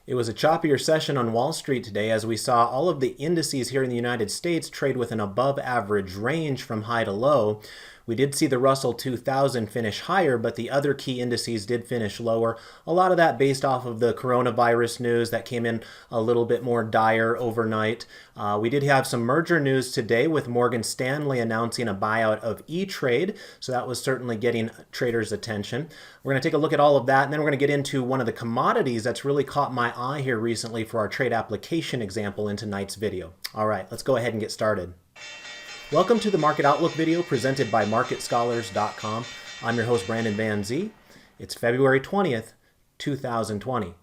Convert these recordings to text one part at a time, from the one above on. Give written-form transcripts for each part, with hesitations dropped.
It was a choppier session on Wall Street today as we saw all of the indices here in the United States trade with an above average range from high to low. We did see the Russell 2000 finish higher, but the other key indices did finish lower. A lot of that based off of the coronavirus news that came in a little bit more dire overnight. We did have some merger news today with Morgan Stanley announcing a buyout of E-Trade, so that was certainly getting traders' attention. We're going to take a look at all of that, and then we're going to get into one of the commodities that's really caught my eye here recently for our trade application example in tonight's video. All right, let's go ahead and get started. Welcome to the Market Outlook video presented by MarketScholars.com. I'm your host, Brandon Van Zee. It's February 20th, 2020.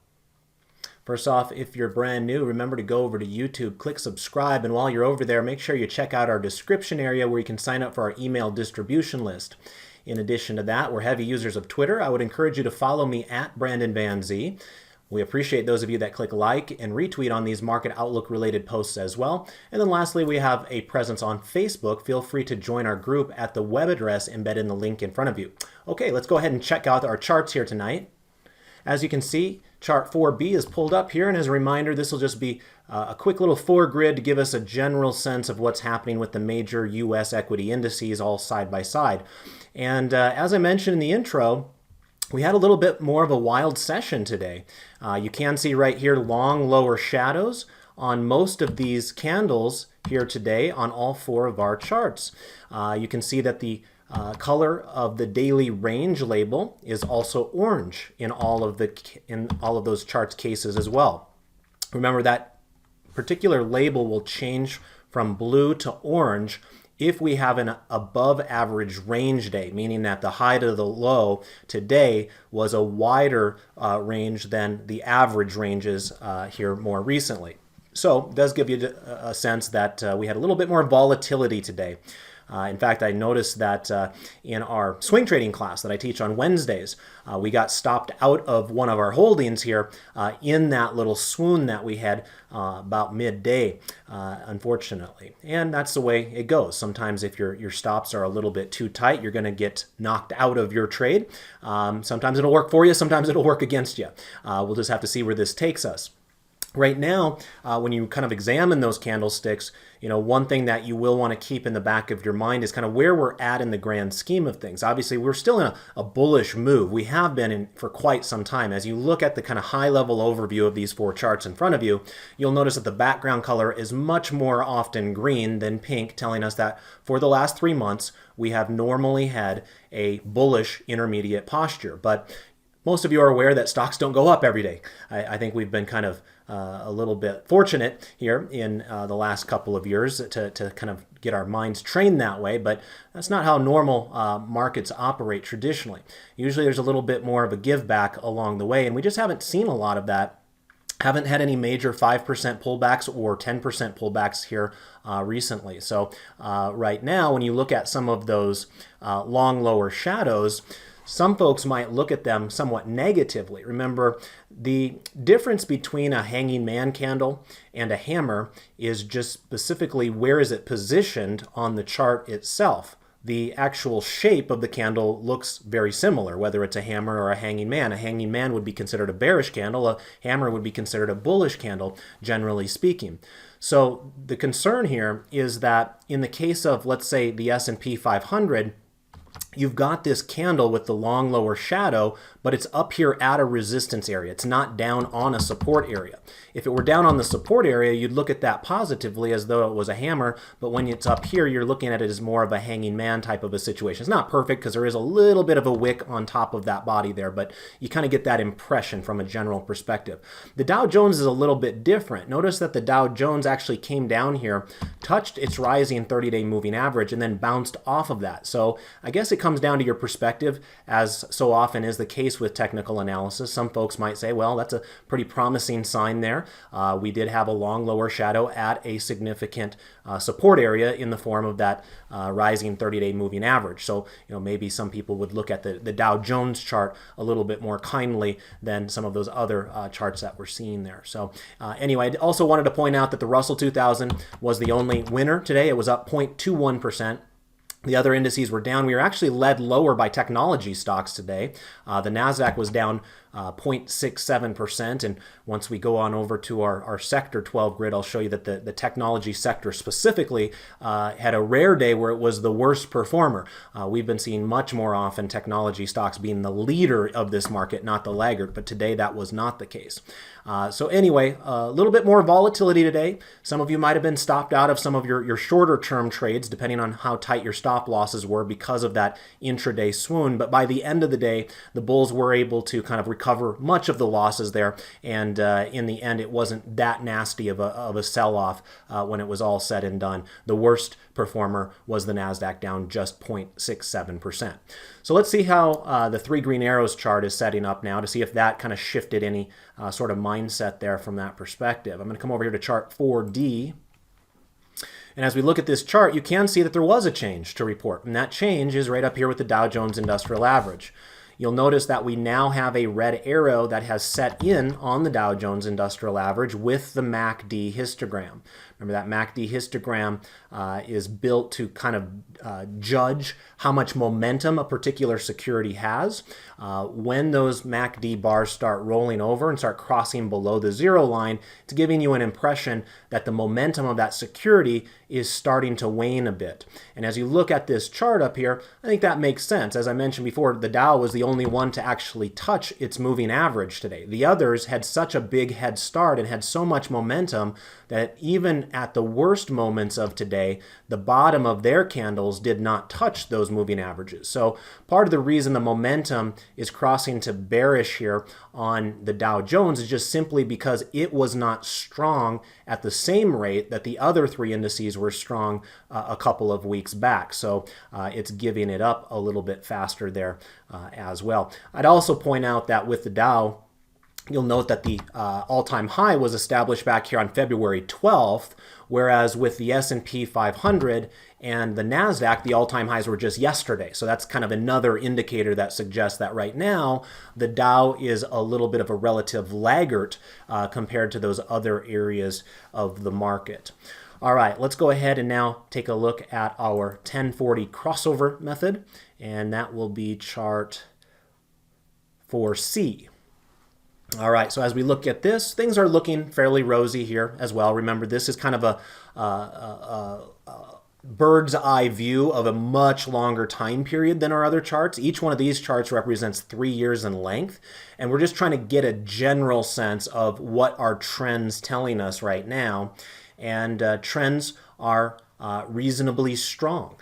First off, if you're brand new, remember to go over to YouTube, click subscribe, and while you're over there, make sure you check out our description area where you can sign up for our email distribution list. In addition to that, we're heavy users of Twitter. I would encourage you to follow me at Brandon Van Zee. We appreciate those of you that click like and retweet on these Market Outlook related posts as well. And then lastly, we have a presence on Facebook. Feel free to join our group at the web address embedded in the link in front of you. Okay, let's go ahead and check out our charts here tonight. As you can see, chart 4B is pulled up here, and as a reminder, this will just be a quick little foregrid to give us a general sense of what's happening with the major U.S. equity indices all side by side. And as I mentioned in the intro, we had a little bit more of a wild session today. You can see right here long lower shadows on most of these candles here today on all four of our charts. You can see that the color of the daily range label is also orange in all of those charts cases as well. Remember that particular label will change from blue to orange if we have an above average range day, meaning that the high to the low today was a wider range than the average ranges here more recently. So it does give you a sense that we had a little bit more volatility today. In fact, I noticed that in our swing trading class that I teach on Wednesdays, we got stopped out of one of our holdings here in that little swoon that we had about midday, unfortunately. And that's the way it goes. Sometimes if your stops are a little bit too tight, you're going to get knocked out of your trade. Sometimes it'll work for you, sometimes it'll work against you. We'll just have to see where this takes us. Right now, when you kind of examine those candlesticks, one thing that you will want to keep in the back of your mind is kind of where we're at in the grand scheme of things. Obviously, we're still in a bullish move. We have been in for quite some time. As you look at the kind of high-level overview of these four charts in front of you, you'll notice that the background color is much more often green than pink, telling us that for the last 3 months, we have normally had a bullish intermediate posture. But most of you are aware that stocks don't go up every day. I think we've been kind of a little bit fortunate here in the last couple of years to kind of get our minds trained that way, but that's not how normal markets operate traditionally. Usually there's a little bit more of a give back along the way, and we just haven't seen a lot of that. Haven't had any major 5% pullbacks or 10% pullbacks here recently. So right now, when you look at some of those long lower shadows, some folks might look at them somewhat negatively. Remember, the difference between a hanging man candle and a hammer is just specifically where is it positioned on the chart itself. The actual shape of the candle looks very similar, whether it's a hammer or a hanging man. A hanging man would be considered a bearish candle. A hammer would be considered a bullish candle, generally speaking. So the concern here is that in the case of, let's say, the S&P 500, you've got this candle with the long lower shadow, but it's up here at a resistance area. It's not down on a support area. If it were down on the support area, you'd look at that positively as though it was a hammer, but when it's up here, you're looking at it as more of a hanging man type of a situation. It's not perfect because there is a little bit of a wick on top of that body there, but you kind of get that impression from a general perspective. The Dow Jones is a little bit different. Notice that the Dow Jones actually came down here, touched its rising 30-day moving average, and then bounced off of that. So I guess it comes down to your perspective, as so often is the case with technical analysis. Some folks might say, well, that's a pretty promising sign there. We did have a long lower shadow at a significant support area in the form of that rising 30-day moving average. So, maybe some people would look at the Dow Jones chart a little bit more kindly than some of those other charts that we're seeing there. So anyway, I also wanted to point out that the Russell 2000 was the only winner today. It was up 0.21%. The other indices were down. We were actually led lower by technology stocks today. The NASDAQ was down 0.67%. And once we go on over to our sector 12 grid, I'll show you that the technology sector specifically had a rare day where it was the worst performer. We've been seeing much more often technology stocks being the leader of this market, not the laggard, but today that was not the case. So anyway, a little bit more volatility today. Some of you might have been stopped out of some of your shorter term trades, depending on how tight your stop losses were because of that intraday swoon. But by the end of the day, the bulls were able to kind of recover much of the losses there. And in the end, it wasn't that nasty of a sell-off when it was all said and done. The worst performer was the NASDAQ, down just 0.67%. So let's see how the three green arrows chart is setting up now to see if that kind of shifted any sort of mindset there from that perspective. I'm going to come over here to chart 4D. And as we look at this chart, you can see that there was a change to report. And that change is right up here with the Dow Jones Industrial Average. You'll notice that we now have a red arrow that has set in on the Dow Jones Industrial Average with the MACD histogram. Remember that MACD histogram is built to kind of judge how much momentum a particular security has. When those MACD bars start rolling over and start crossing below the zero line, it's giving you an impression that the momentum of that security is starting to wane a bit. And as you look at this chart up here, I think that makes sense. As I mentioned before, the Dow was the only one to actually touch its moving average today. The others had such a big head start and had so much momentum that even at the worst moments of today, the bottom of their candles did not touch those moving averages. So part of the reason the momentum is crossing to bearish here on the Dow Jones is just simply because it was not strong at the same rate that the other three indices were strong a couple of weeks back. So it's giving it up a little bit faster there as well. I'd also point out that with the Dow, you'll note that the all-time high was established back here on February 12th, whereas with the S&P 500 and the NASDAQ, the all-time highs were just yesterday. So that's kind of another indicator that suggests that right now, the Dow is a little bit of a relative laggard compared to those other areas of the market. All right, let's go ahead and now take a look at our 1040 crossover method, and that will be chart 4C. All right, so as we look at this, things are looking fairly rosy here as well. Remember, this is kind of a bird's eye view of a much longer time period than our other charts. Each one of these charts represents 3 years in length, and we're just trying to get a general sense of what are trends telling us right now. And trends are reasonably strong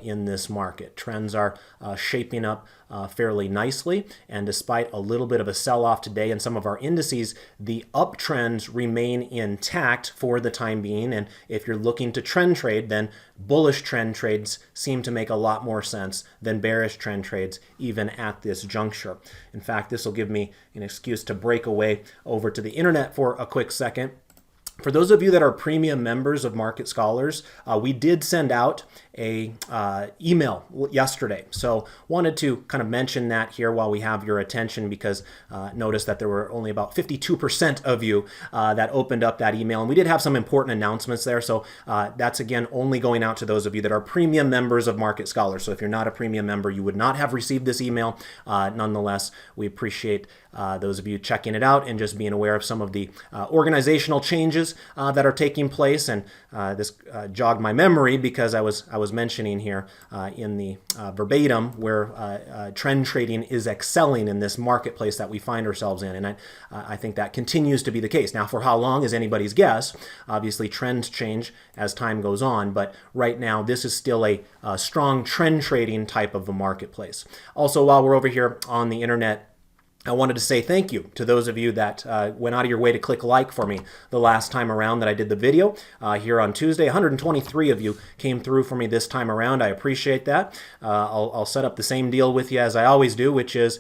in this market. Trends are shaping up fairly nicely, and despite a little bit of a sell-off today in some of our indices, the uptrends remain intact for the time being. And if you're looking to trend trade, then bullish trend trades seem to make a lot more sense than bearish trend trades, even at this juncture. In fact, this will give me an excuse to break away over to the internet for a quick second. For those of you that are premium members of Market Scholars, we did send out a email yesterday. So wanted to kind of mention that here while we have your attention, because notice that there were only about 52% of you that opened up that email. And we did have some important announcements there. So that's, again, only going out to those of you that are premium members of Market Scholars. So if you're not a premium member, you would not have received this email. Nonetheless, we appreciate those of you checking it out and just being aware of some of the organizational changes that are taking place. And this jogged my memory because I was mentioning here in the verbatim where trend trading is excelling in this marketplace that we find ourselves in. And I think that continues to be the case. Now, for how long is anybody's guess. Obviously, trends change as time goes on, but right now this is still a strong trend trading type of a marketplace. Also, while we're over here on the internet, I wanted to say thank you to those of you that went out of your way to click like for me the last time around that I did the video here on Tuesday. 123 of you came through for me this time around. I appreciate that. I'll set up the same deal with you as I always do, which is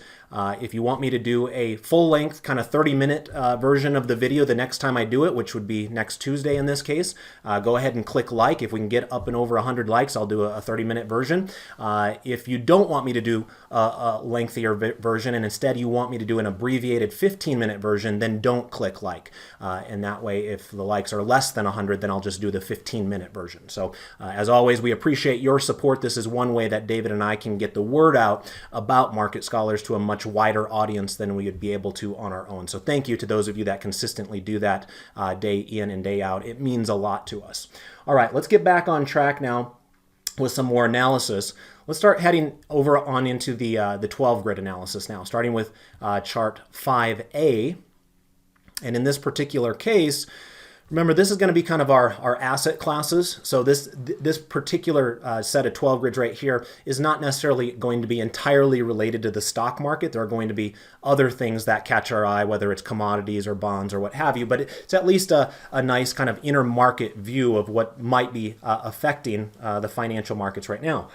if you want me to do a full-length kind of 30-minute version of the video the next time I do it, which would be next Tuesday in this case, go ahead and click like. If we can get up and over 100 likes, I'll do a 30-minute version. If you don't want me to do a lengthier version and instead you want me to do an abbreviated 15-minute version, then don't click like. And that way, if the likes are less than 100, then I'll just do the 15-minute version. So as always, we appreciate your support. This is one way that David and I can get the word out about Market Scholars to a much much wider audience than we would be able to on our own. So thank you to those of you that consistently do that day in and day out. It means a lot to us. All right, let's get back on track now with some more analysis. Let's start heading over on into the 12 grid analysis now, starting with chart 5A. And in this particular case, remember, this is going to be kind of our asset classes. So this particular set of 12 grids right here is not necessarily going to be entirely related to the stock market. There are going to be other things that catch our eye, whether it's commodities or bonds or what have you. But it's at least a nice kind of intermarket view of what might be affecting the financial markets right now.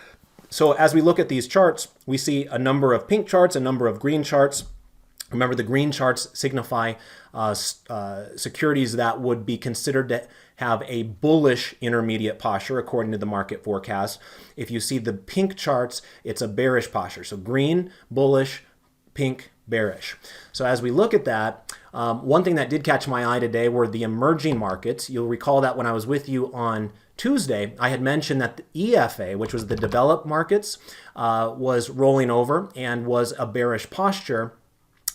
So as we look at these charts, we see a number of pink charts, a number of green charts. Remember, the green charts signify securities that would be considered to have a bullish intermediate posture according to the market forecast. If you see the pink charts, it's a bearish posture. So green, bullish, pink, bearish. So as we look at that, one thing that did catch my eye today were the emerging markets. You'll recall that when I was with you on Tuesday, I had mentioned that the EFA, which was the developed markets, was rolling over and was a bearish posture.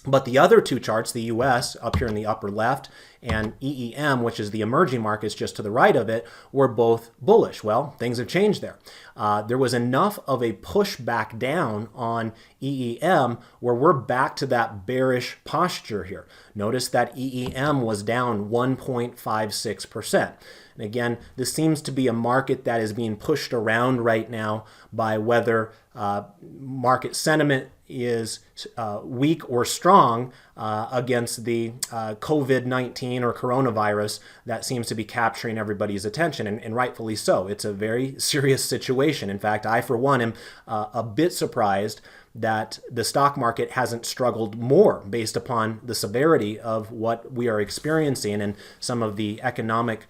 But the other two charts, the US up here in the upper left and EEM, which is the emerging markets just to the right of it, were both bullish. Well, things have changed there. There was enough of a push back down on EEM where we're back to that bearish posture here. Notice that EEM was down 1.56%. And again, this seems to be a market that is being pushed around right now by whether market sentiment is weak or strong against the COVID-19 or coronavirus that seems to be capturing everybody's attention, and rightfully so. It's a very serious situation. In fact, I, for one, am a bit surprised that the stock market hasn't struggled more based upon the severity of what we are experiencing and some of the economic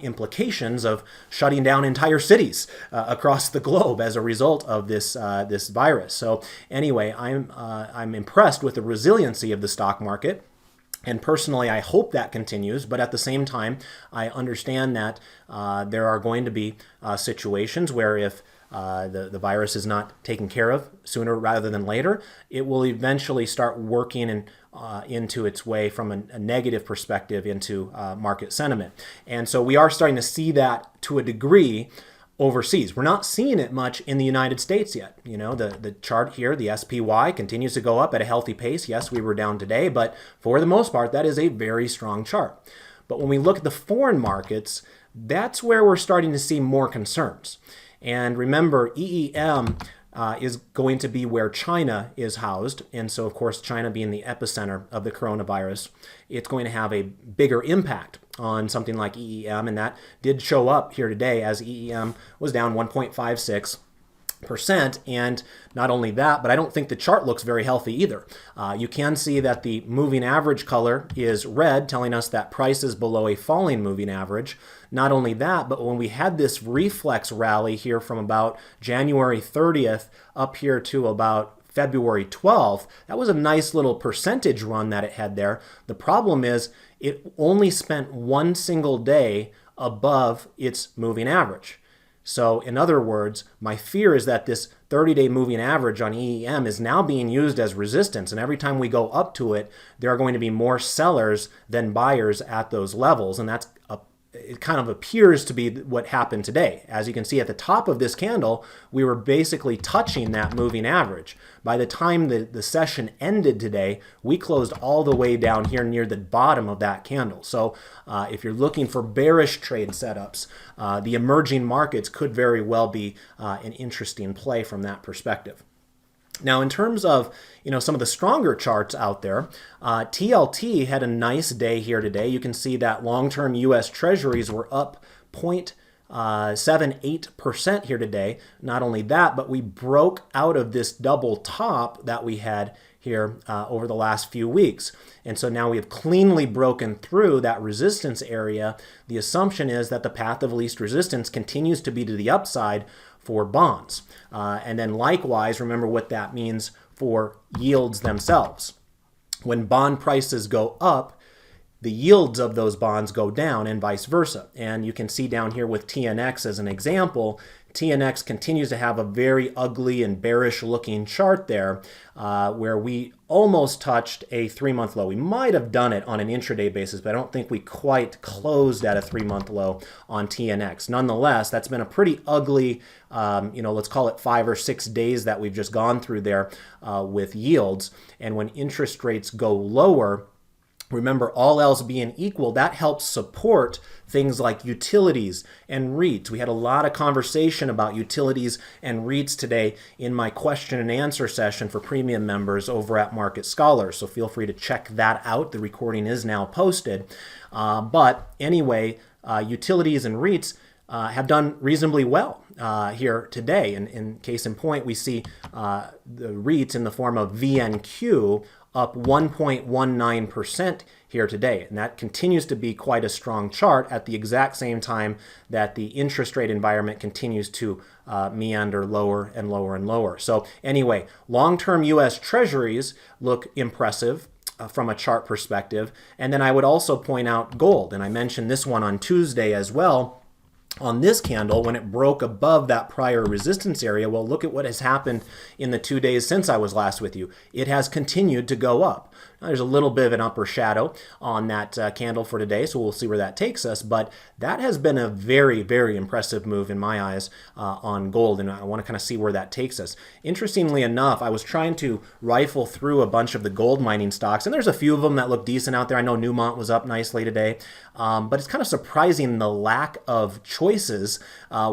implications of shutting down entire cities across the globe as a result of this virus. So anyway, I'm impressed with the resiliency of the stock market. And personally, I hope that continues. But at the same time, I understand that there are going to be situations where if the virus is not taken care of sooner rather than later, it will eventually start working into its way from a negative perspective into market sentiment. And so we are starting to see that to a degree overseas. We're not seeing it much in the United States yet. You know, the chart here, the SPY, continues to go up at a healthy pace. Yes, we were down today, but for the most part, that is a very strong chart. But when we look at the foreign markets, that's where we're starting to see more concerns. And remember, EEM is going to be where China is housed. And so, of course, China being the epicenter of the coronavirus, it's going to have a bigger impact on something like EEM. And that did show up here today as EEM was down 1.56%. And not only that, but I don't think the chart looks very healthy either. You can see that the moving average color is red, telling us that price is below a falling moving average. Not only that, but when we had this reflex rally here from about January 30th up here to about February 12th, that was a nice little percentage run that it had there. The problem is it only spent one single day above its moving average. So in other words, my fear is that this 30-day moving average on EEM is now being used as resistance. And every time we go up to it, there are going to be more sellers than buyers at those levels. And it kind of appears to be what happened today. As you can see at the top of this candle, we were basically touching that moving average. By the time the session ended today, we closed all the way down here near the bottom of that candle. So if you're looking for bearish trade setups, the emerging markets could very well be an interesting play from that perspective. Now, in terms of some of the stronger charts out there, TLT had a nice day here today. You can see that long-term U.S. Treasuries were up 0.78% here today. Not only that, but we broke out of this double top that we had here over the last few weeks. And so now we have cleanly broken through that resistance area. The assumption is that the path of least resistance continues to be to the upside for bonds. And then likewise, remember what that means for yields themselves. When bond prices go up, the yields of those bonds go down and vice versa. And you can see down here with TNX as an example, TNX continues to have a very ugly and bearish looking chart there where we almost touched a 3-month low. We might have done it on an intraday basis, but I don't think we quite closed at a 3-month low on TNX. Nonetheless, that's been a pretty ugly, let's call it 5 or 6 days that we've just gone through there with yields. And when interest rates go lower, remember, all else being equal, that helps support things like utilities and REITs. We had a lot of conversation about utilities and REITs today in my question and answer session for premium members over at Market Scholars. So feel free to check that out. The recording is now posted. But anyway, utilities and REITs have done reasonably well here today. And in case in point, we see the REITs in the form of VNQ up 1.19% here today. And that continues to be quite a strong chart at the exact same time that the interest rate environment continues to meander lower and lower and lower. So anyway, long-term U.S. Treasuries look impressive from a chart perspective. And then I would also point out gold. And I mentioned this one on Tuesday as well. On this candle, when it broke above that prior resistance area, well, look at what has happened in the 2 days since I was last with you. It has continued to go up. Now, there's a little bit of an upper shadow on that candle for today, so we'll see where that takes us. But that has been a very, very impressive move in my eyes on gold, and I want to kind of see where that takes us. Interestingly enough, I was trying to rifle through a bunch of the gold mining stocks, and there's a few of them that look decent out there. I know Newmont was up nicely today, but it's kind of surprising the lack of choices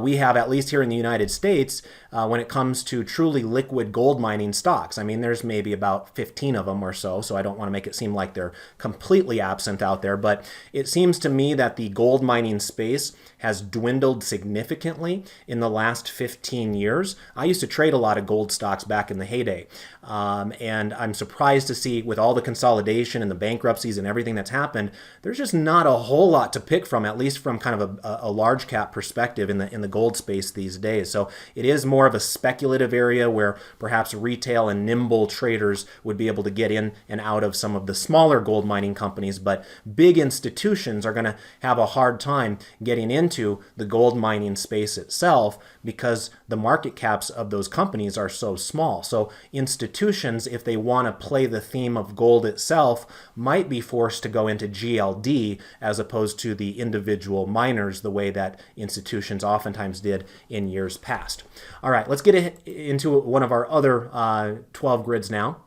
we have, at least here in the United States, when it comes to truly liquid gold mining stocks. I mean, there's maybe about 15 of them or so I don't want to make it seem like they're completely absent out there, but it seems to me that the gold mining space has dwindled significantly in the last 15 years. I used to trade a lot of gold stocks back in the heyday, and I'm surprised to see with all the consolidation and the bankruptcies and everything that's happened, there's just not a whole lot to pick from, at least from kind of a large cap perspective in the gold space these days. So it is more of a speculative area where perhaps retail and nimble traders would be able to get in and out of some of the smaller gold mining companies, but big institutions are going to have a hard time getting into the gold mining space itself because the market caps of those companies are so small. So institutions, if they want to play the theme of gold itself, might be forced to go into GLD as opposed to the individual miners the way that institutions oftentimes did in years past. All right, let's get into one of our other 12 grids now.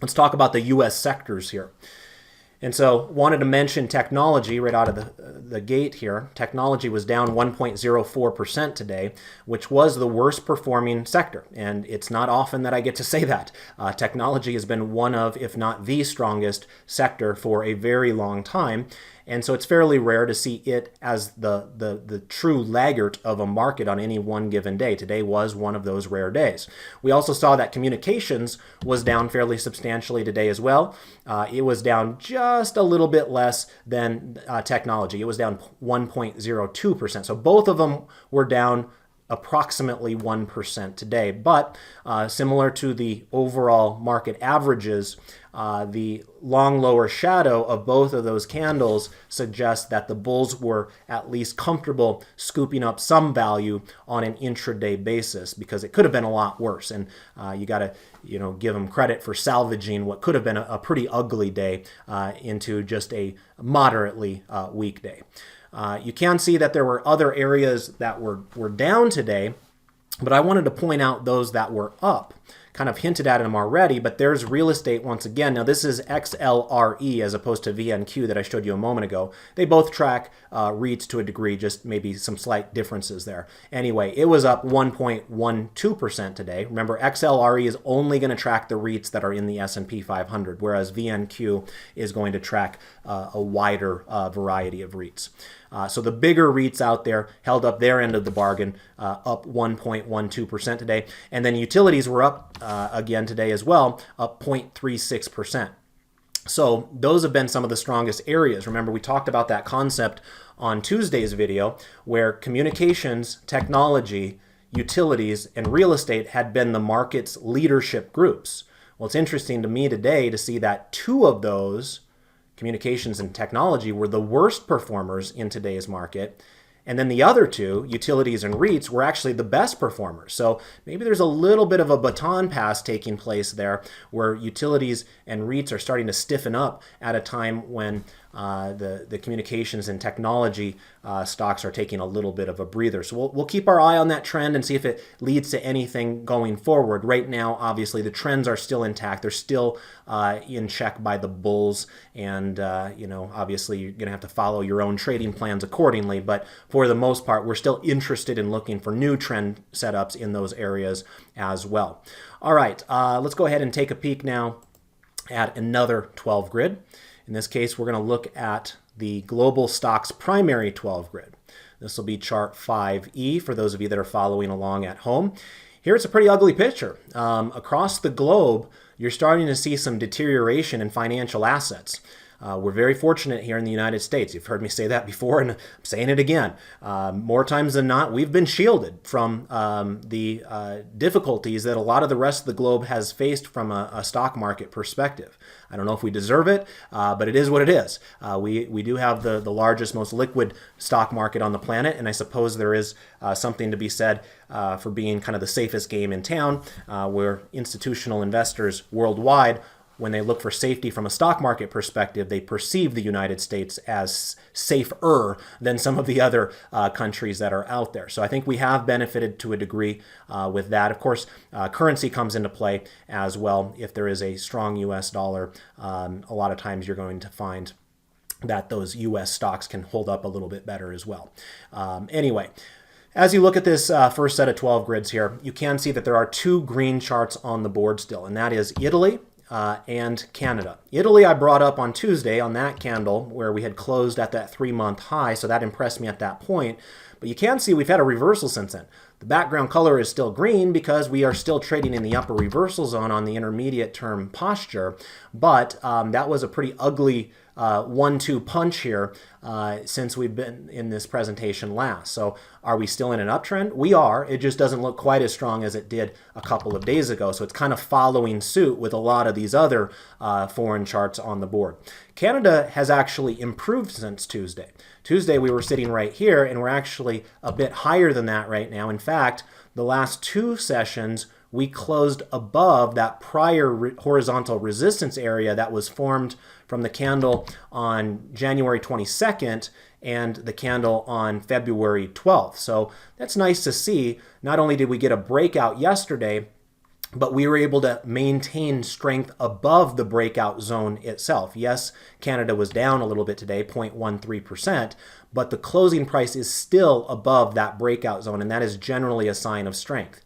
Let's talk about the U.S. sectors here. And so wanted to mention technology right out of the gate here. Technology was down 1.04% today, which was the worst performing sector. And it's not often that I get to say that. Technology has been one of, if not the strongest sector for a very long time. And so it's fairly rare to see it as the true laggard of a market on any one given day. Today was one of those rare days. We also saw that communications was down fairly substantially today as well. It was down just a little bit less than technology. It was down 1.02%. So both of them were down approximately 1% today. But similar to the overall market averages, the long lower shadow of both of those candles suggests that the bulls were at least comfortable scooping up some value on an intraday basis, because it could have been a lot worse. And you got to give them credit for salvaging what could have been a pretty ugly day into just a moderately weak day. You can see that there were other areas that were down today, but I wanted to point out those that were up. Kind of hinted at them already, but there's real estate once again. Now this is XLRE as opposed to VNQ that I showed you a moment ago. They both track REITs to a degree, just maybe some slight differences there. Anyway, it was up 1.12% today. Remember, XLRE is only going to track the REITs that are in the S&P 500, whereas VNQ is going to track a wider variety of REITs. So the bigger REITs out there held up their end of the bargain, up 1.12% today. And then utilities were up again today as well, up 0.36%. So those have been some of the strongest areas. Remember, we talked about that concept on Tuesday's video where communications, technology, utilities, and real estate had been the market's leadership groups. Well, it's interesting to me today to see that two of those, communications and technology, were the worst performers in today's market. And then the other two, utilities and REITs, were actually the best performers. So maybe there's a little bit of a baton pass taking place there where utilities and REITs are starting to stiffen up at a time when the communications and technology stocks are taking a little bit of a breather. So we'll keep our eye on that trend and see if it leads to anything going forward. Right now, obviously, the trends are still intact. They're still in check by the bulls. And, obviously, you're going to have to follow your own trading plans accordingly. But for the most part, we're still interested in looking for new trend setups in those areas as well. All right, let's go ahead and take a peek now at another 12 grid. In this case, we're going to look at the global stocks primary 12 grid. This will be chart 5E for those of you that are following along at home. Here it's a pretty ugly picture. Across the globe, you're starting to see some deterioration in financial assets. We're very fortunate here in the United States. You've heard me say that before, and I'm saying it again. More times than not, we've been shielded from the difficulties that a lot of the rest of the globe has faced from a stock market perspective. I don't know if we deserve it, but it is what it is. We do have the largest, most liquid stock market on the planet, and I suppose there is something to be said for being kind of the safest game in town, where institutional investors worldwide, when they look for safety from a stock market perspective, they perceive the United States as safer than some of the other countries that are out there. So I think we have benefited to a degree with that. Of course, currency comes into play as well. If there is a strong U.S. dollar, a lot of times you're going to find that those U.S. stocks can hold up a little bit better as well. Anyway, as you look at this first set of 12 grids here, you can see that there are two green charts on the board still, and that is Italy and Canada. Italy I brought up on Tuesday on that candle where we had closed at that 3-month high, so that impressed me at that point. But you can see we've had a reversal since then. The background color is still green because we are still trading in the upper reversal zone on the intermediate term posture, but that was a pretty ugly 1-2 punch here since we've been in this presentation last. So are we still in an uptrend? We are. It just doesn't look quite as strong as it did a couple of days ago. So it's kind of following suit with a lot of these other foreign charts on the board. Canada has actually improved since Tuesday. Tuesday we were sitting right here, and we're actually a bit higher than that right now. In fact, the last two sessions we closed above that prior horizontal resistance area that was formed from the candle on January 22nd and the candle on February 12th. So that's nice to see. Not only did we get a breakout yesterday, but we were able to maintain strength above the breakout zone itself. Yes, Canada was down a little bit today, 0.13%, but the closing price is still above that breakout zone, and that is generally a sign of strength.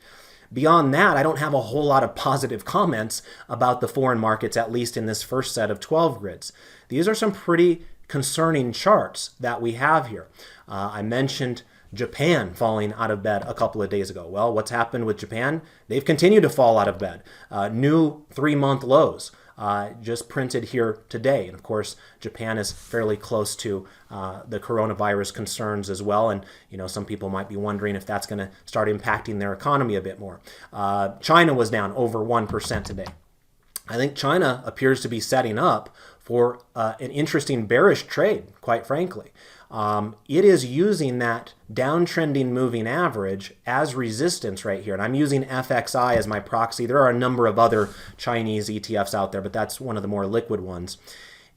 Beyond that, I don't have a whole lot of positive comments about the foreign markets, at least in this first set of 12 grids. These are some pretty concerning charts that we have here. I mentioned Japan falling out of bed a couple of days ago. Well, what's happened with Japan? They've continued to fall out of bed. New 3-month lows just printed here today. And of course, Japan is fairly close to the coronavirus concerns as well. And, some people might be wondering if that's going to start impacting their economy a bit more. China was down over 1% today. I think China appears to be setting up for an interesting bearish trade, quite frankly. It is using that downtrending moving average as resistance right here. And I'm using FXI as my proxy. There are a number of other Chinese ETFs out there, but that's one of the more liquid ones.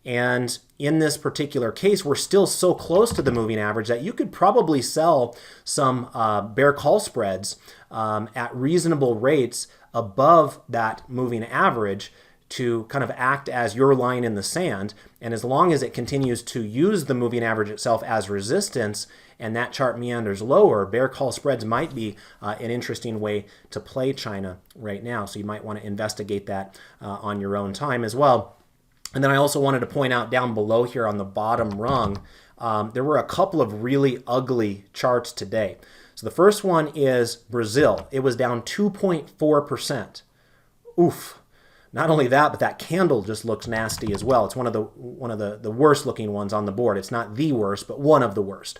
And in this particular case, we're still so close to the moving average that you could probably sell some bear call spreads at reasonable rates above that moving average to kind of act as your line in the sand. And as long as it continues to use the moving average itself as resistance and that chart meanders lower, bear call spreads might be an interesting way to play China right now. So you might want to investigate that on your own time as well. And then I also wanted to point out down below here on the bottom rung, there were a couple of really ugly charts today. So the first one is Brazil. It was down 2.4%. Oof. Not only that, but that candle just looks nasty as well. It's one of the worst looking ones on the board. It's not the worst, but one of the worst.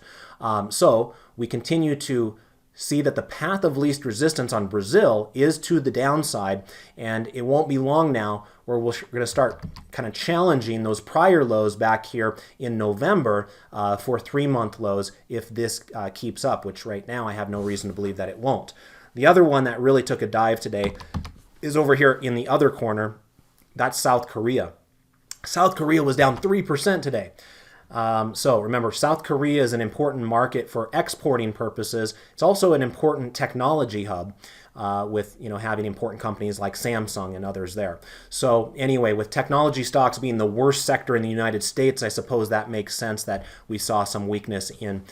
So we continue to see that the path of least resistance on Brazil is to the downside, and it won't be long now where we're going to start kind of challenging those prior lows back here in November for 3-month lows if this keeps up, which right now I have no reason to believe that it won't. The other one that really took a dive today is over here in the other corner. That's South Korea. South Korea was down 3% today. So remember, South Korea is an important market for exporting purposes. It's also an important technology hub with having important companies like Samsung and others there. So anyway, with technology stocks being the worst sector in the United States, I suppose that makes sense that we saw some weakness in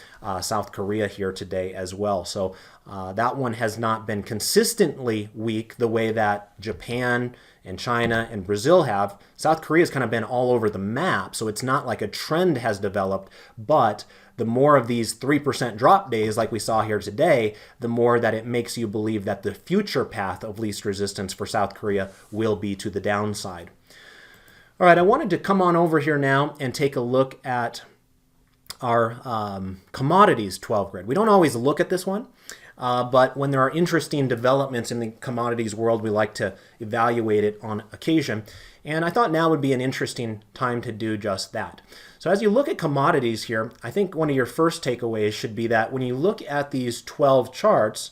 South Korea here today as well. So that one has not been consistently weak the way that Japan and China and Brazil have. South Korea has kind of been all over the map, so it's not like a trend has developed, but the more of these 3% drop days like we saw here today, the more that it makes you believe that the future path of least resistance for South Korea will be to the downside. All right, I wanted to come on over here now and take a look at our commodities 12 grid. We don't always look at this one. But when there are interesting developments in the commodities world, we like to evaluate it on occasion. And I thought now would be an interesting time to do just that. So as you look at commodities here, I think one of your first takeaways should be that when you look at these 12 charts,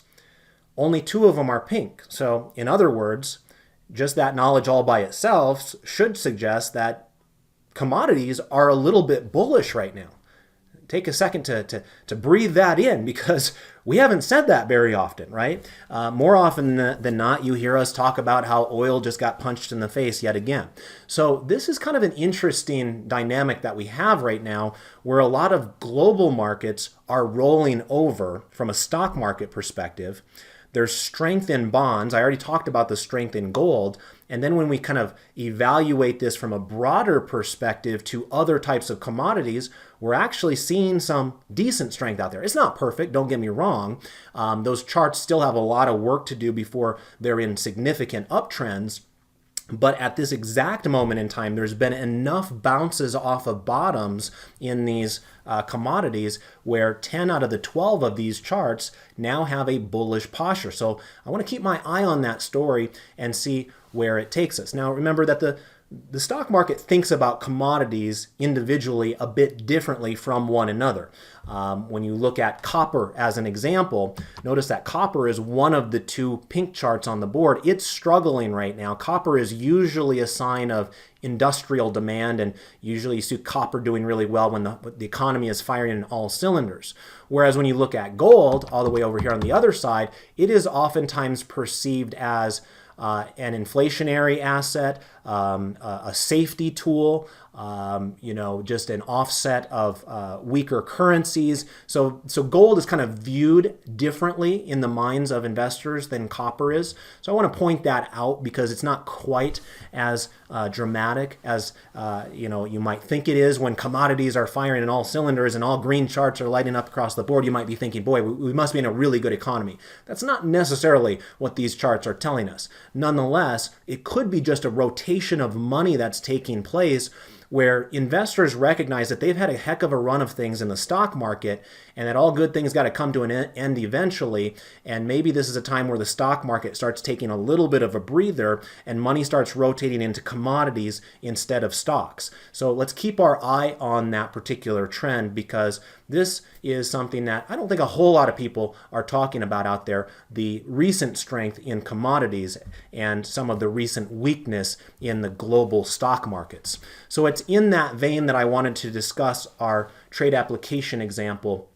only 2 of them are pink. So in other words, just that knowledge all by itself should suggest that commodities are a little bit bullish right now. Take a second to breathe that in, because we haven't said that very often, right? More often than not, you hear us talk about how oil just got punched in the face yet again. So this is kind of an interesting dynamic that we have right now, where a lot of global markets are rolling over from a stock market perspective. There's strength in bonds. I already talked about the strength in gold. And then when we kind of evaluate this from a broader perspective to other types of commodities, we're actually seeing some decent strength out there. It's not perfect, don't get me wrong. Those charts still have a lot of work to do before they're in significant uptrends. But at this exact moment in time, there's been enough bounces off of bottoms in these commodities where 10 out of the 12 of these charts now have a bullish posture. So I want to keep my eye on that story and see where it takes us. Now, remember that the stock market thinks about commodities individually a bit differently from one another. When you look at copper as an example, notice that copper is one of the 2 pink charts on the board. It's struggling right now. Copper is usually a sign of industrial demand, and usually you see copper doing really well when the economy is firing in all cylinders. Whereas when you look at gold, all the way over here on the other side, it is oftentimes perceived as an inflationary asset, a safety tool, just an offset of weaker currencies. So gold is kind of viewed differently in the minds of investors than copper is. So I want to point that out because it's not quite as dramatic as you might think it is. When commodities are firing in all cylinders and all green charts are lighting up across the board, you might be thinking, boy, we must be in a really good economy. That's not necessarily what these charts are telling us. Nonetheless, it could be just a rotation of money that's taking place, where investors recognize that they've had a heck of a run of things in the stock market and that all good things got to come to an end eventually. And maybe this is a time where the stock market starts taking a little bit of a breather and money starts rotating into commodities instead of stocks. So let's keep our eye on that particular trend, because this is something that I don't think a whole lot of people are talking about out there, the recent strength in commodities and some of the recent weakness in the global stock markets. So it's in that vein that I wanted to discuss our trade application example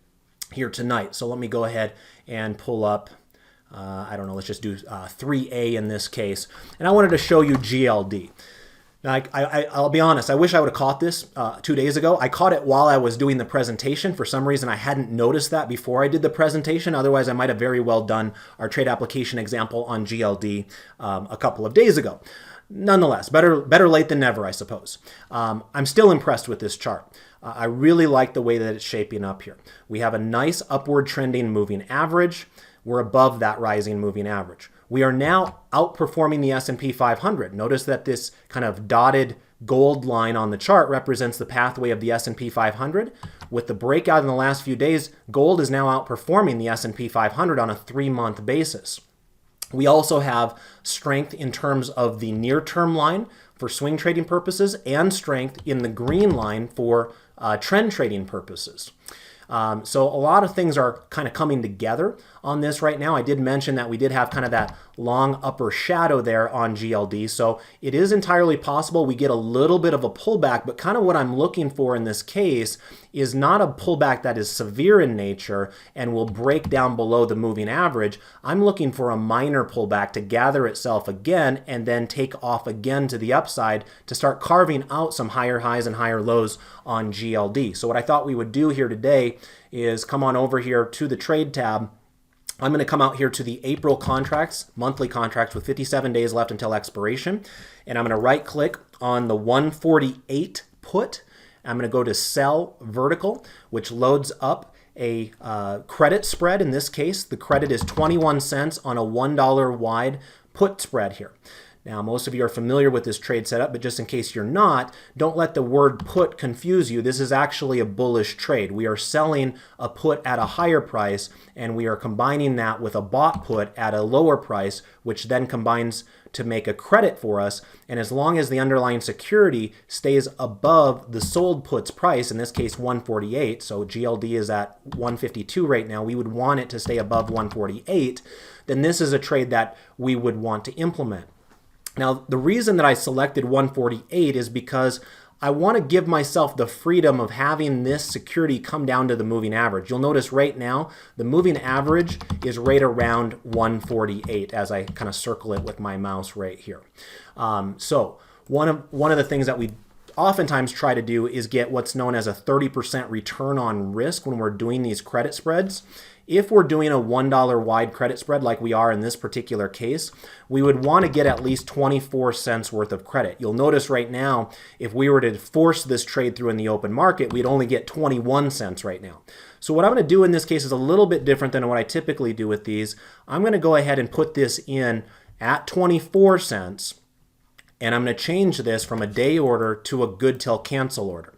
here tonight. So let me go ahead and pull up, let's just do 3A in this case. And I wanted to show you GLD. Now, I'll be honest, I wish I would have caught this 2 days ago. I caught it while I was doing the presentation. For some reason, I hadn't noticed that before I did the presentation. Otherwise, I might have very well done our trade application example on GLD a couple of days ago. Nonetheless, better late than never, I suppose. I'm still impressed with this chart. I really like the way that it's shaping up here. We have a nice upward trending moving average. We're above that rising moving average. We are now outperforming the S&P 500. Notice that this kind of dotted gold line on the chart represents the pathway of the S&P 500. With the breakout in the last few days, gold is now outperforming the S&P 500 on a 3-month basis. We also have strength in terms of the near-term line for swing trading purposes and strength in the green line for trend trading purposes. So a lot of things are kind of coming together on this right now. I did mention that we did have kind of that long upper shadow there on GLD. So it is entirely possible we get a little bit of a pullback, but kind of what I'm looking for in this case is not a pullback that is severe in nature and will break down below the moving average. I'm looking for a minor pullback to gather itself again and then take off again to the upside to start carving out some higher highs and higher lows on GLD. So what I thought we would do here today is come on over here to the trade tab. I'm going to come out here to the April contracts, monthly contracts with 57 days left until expiration. And I'm going to right click on the 148 put. I'm going to go to sell vertical, which loads up a credit spread. In this case, the credit is 21 cents on a $1 wide put spread here. Now, most of you are familiar with this trade setup, but just in case you're not, don't let the word put confuse you. This is actually a bullish trade. We are selling a put at a higher price, and we are combining that with a bought put at a lower price, which then combines to make a credit for us. And as long as the underlying security stays above the sold put's price, in this case 148, so GLD is at 152 right now, we would want it to stay above 148, then this is a trade that we would want to implement. Now, the reason that I selected 148 is because I want to give myself the freedom of having this security come down to the moving average. You'll notice right now, the moving average is right around 148 as I kind of circle it with my mouse right here. So one of the things that we oftentimes try to do is get what's known as a 30% return on risk when we're doing these credit spreads. If we're doing a $1 wide credit spread like we are in this particular case, we would want to get at least 24 cents worth of credit. You'll notice right now, if we were to force this trade through in the open market, we'd only get 21 cents right now. So what I'm going to do in this case is a little bit different than what I typically do with these. I'm going to go ahead and put this in at 24 cents, and I'm going to change this from a day order to a good till cancel order.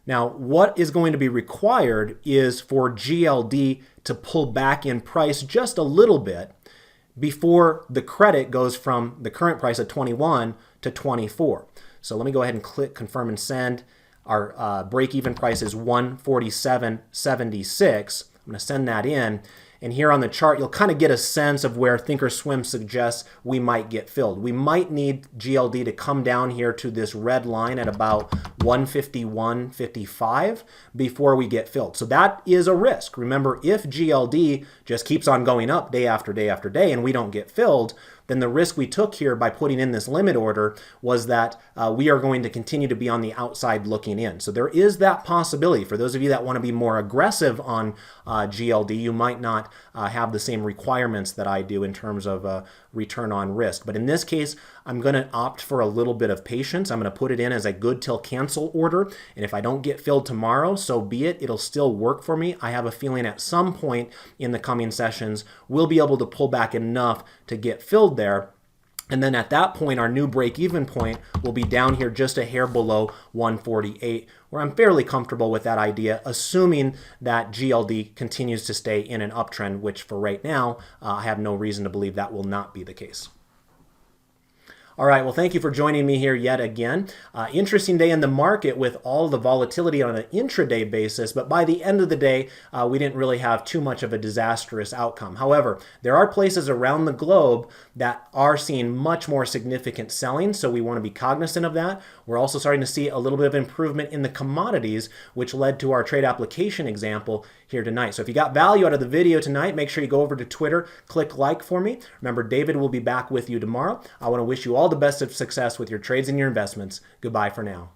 Now, what is going to be required is for GLD to pull back in price just a little bit before the credit goes from the current price of 21 to 24. So let me go ahead and click confirm and send. Our break-even price is 147.76. I'm going to send that in. And here on the chart, you'll kind of get a sense of where Thinkorswim suggests we might get filled. We might need GLD to come down here to this red line at about 151.55 before we get filled. So that is a risk. Remember, if GLD just keeps on going up day after day after day and we don't get filled, then the risk we took here by putting in this limit order was that we are going to continue to be on the outside looking in. So there is that possibility. For those of you that want to be more aggressive on GLD, you might not have the same requirements that I do in terms of return on risk. But in this case, I'm going to opt for a little bit of patience. I'm going to put it in as a good till cancel order. And if I don't get filled tomorrow, so be it. It'll still work for me. I have a feeling at some point in the coming sessions, we'll be able to pull back enough to get filled there. And then at that point, our new break-even point will be down here just a hair below 148, where I'm fairly comfortable with that idea, assuming that GLD continues to stay in an uptrend, which for right now, I have no reason to believe that will not be the case. All right, well, thank you for joining me here yet again. Interesting day in the market with all the volatility on an intraday basis, but by the end of the day, we didn't really have too much of a disastrous outcome. However, there are places around the globe that are seeing much more significant selling, so we want to be cognizant of that. We're also starting to see a little bit of improvement in the commodities, which led to our trade application example here tonight. So if you got value out of the video tonight, make sure you go over to Twitter, click like for me. Remember, David will be back with you tomorrow. I want to wish you all the best of success with your trades and your investments. Goodbye for now.